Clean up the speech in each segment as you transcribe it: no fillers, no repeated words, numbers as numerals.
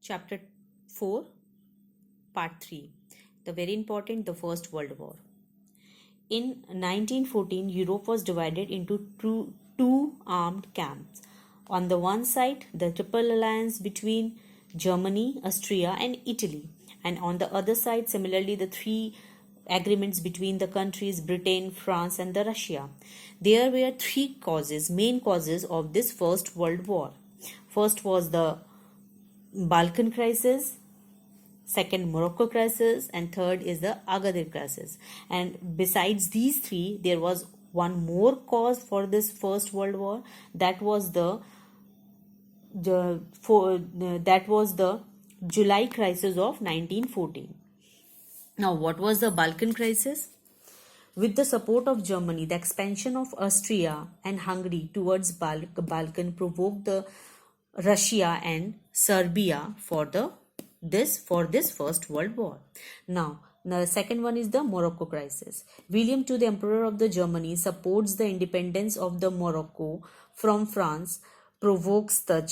Chapter 4, Part 3. The very important, the First World War. In 1914, Europe was divided into two armed camps. On the one side, the Triple Alliance between Germany, Austria, and Italy. And on the other side, similarly, the three agreements between the countries Britain, France, and the Russia. There were three main causes of this First World War. First was the Balkan crisis, second Morocco crisis, and third is the Agadir crisis. And besides these three, there was one more cause for this First World War. That was the July crisis of 1914. Now, what was the Balkan crisis? With the support of Germany, the expansion of Austria and Hungary towards Balkan provoked the Russia and Serbia for this First World War. Now, the second one is the Morocco crisis. William II, the Emperor of the Germany, supports the independence of the Morocco from France, provokes the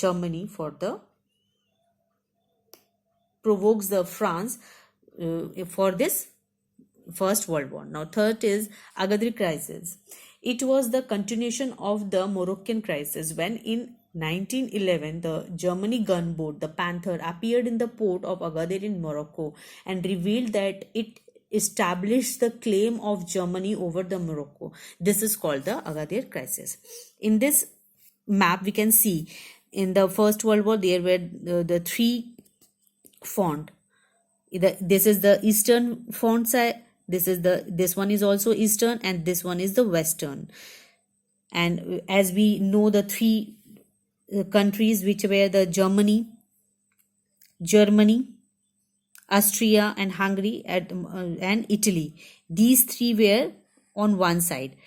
France for this First World War. Now, third is Agadir crisis. It was the continuation of the Moroccan crisis when in 1911 the Germany gunboat, the Panther, appeared in the port of Agadir in Morocco and revealed that it established the claim of Germany over the Morocco. This is called the Agadir crisis. In this map, we can see in the First World War there were the three front. This is the eastern front side. This one is also eastern, and this one is the western. And as we know, the three countries which were the Germany, Austria, and Hungary, and Italy. These three were on one side.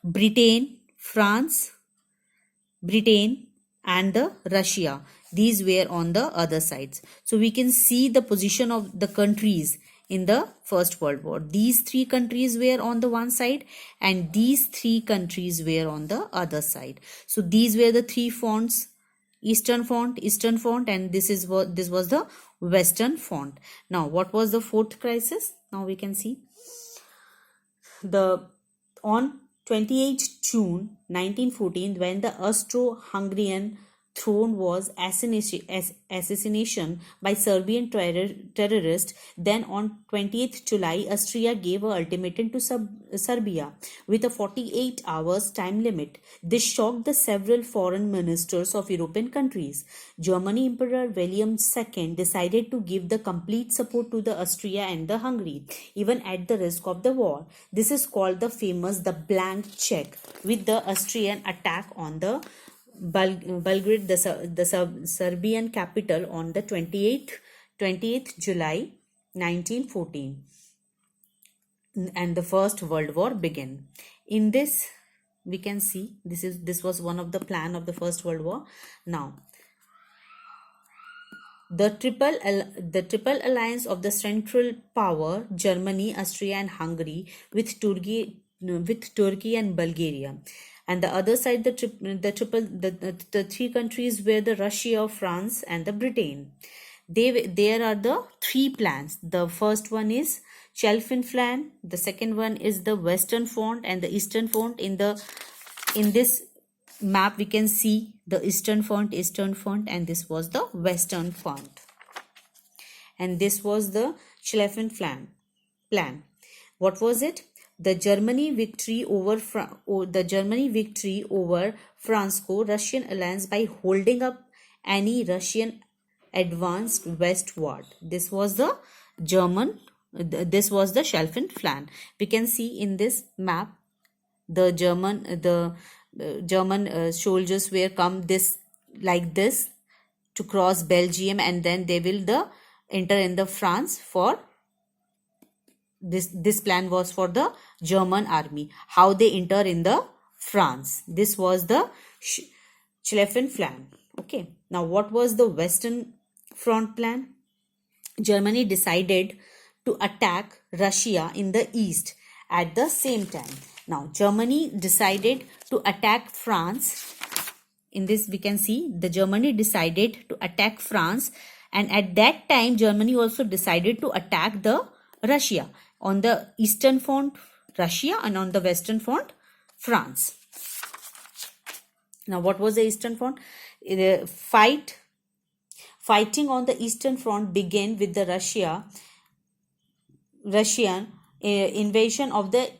Britain, and the Russia. These were on the other sides. So we can see the position of the countries in the First World War. These three countries were on the one side and these three countries were on the other side. So these were the three fronts: Eastern Front, and this was the Western Front. Now, what was the fourth crisis? Now we can see on 28 June 1914, when the Austro-Hungarian throne was assassination by Serbian terrorists. Then on 20th July, Austria gave an ultimatum to Serbia with a 48 hours time limit. This shocked the several foreign ministers of European countries. Germany Emperor William II decided to give the complete support to the Austria and the Hungary, even at the risk of the war. This is called the blank check, with the Austrian attack on the Belgrade, the Serbian capital, on the 28th July 1914, and the First World War began. In this, we can see this was one of the plan of the First World War. Now, the triple alliance of the Central Power, Germany, Austria, and Hungary, with Turkey and Bulgaria. And the other side, the three countries were the Russia, France, and the Britain. There are the three plans. The first one is Schlieffen Plan. The second one is the Western Front and the Eastern Front. In this map, we can see the Eastern Front, and this was the Western Front. And this was the Schlieffen Plan. What was it? The Germany victory over Franco-Russian alliance by holding up any Russian advance westward. This was the Schlieffen Plan. We can see in this map the German soldiers were come like this to cross Belgium, and then they will enter in the France for this plan was for the German army, how they enter in the France. This was the Schlieffen Plan. Okay. Now, what was the Western Front plan? Germany decided to attack Russia in the east at the same time. Now, Germany decided to attack France In this we can see the Germany decided to attack France, and at that time Germany also decided to attack the Russia. On the eastern front Russia, and on the western front France. Now what was the eastern front? The fighting on the eastern front began with the Russian invasion of the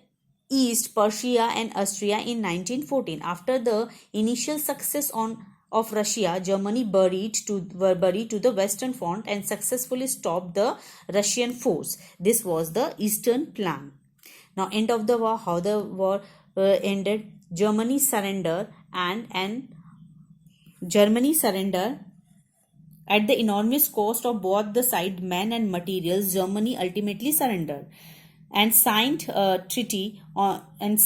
East Prussia and Austria in 1914. After the initial success of Russia, Germany were buried to the western front and successfully stopped the Russian force. This was the eastern plan. Now, end of the war. How the war ended? Germany surrender at the enormous cost of both the side, men and materials. Germany ultimately surrendered and signed a treaty in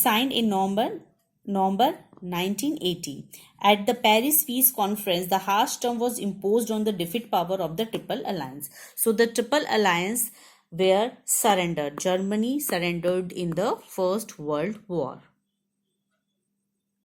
November 1980. At the Paris Peace Conference, the harsh term was imposed on the defeat power of the Triple Alliance. So the Triple Alliance were surrendered. Germany surrendered in the First World War.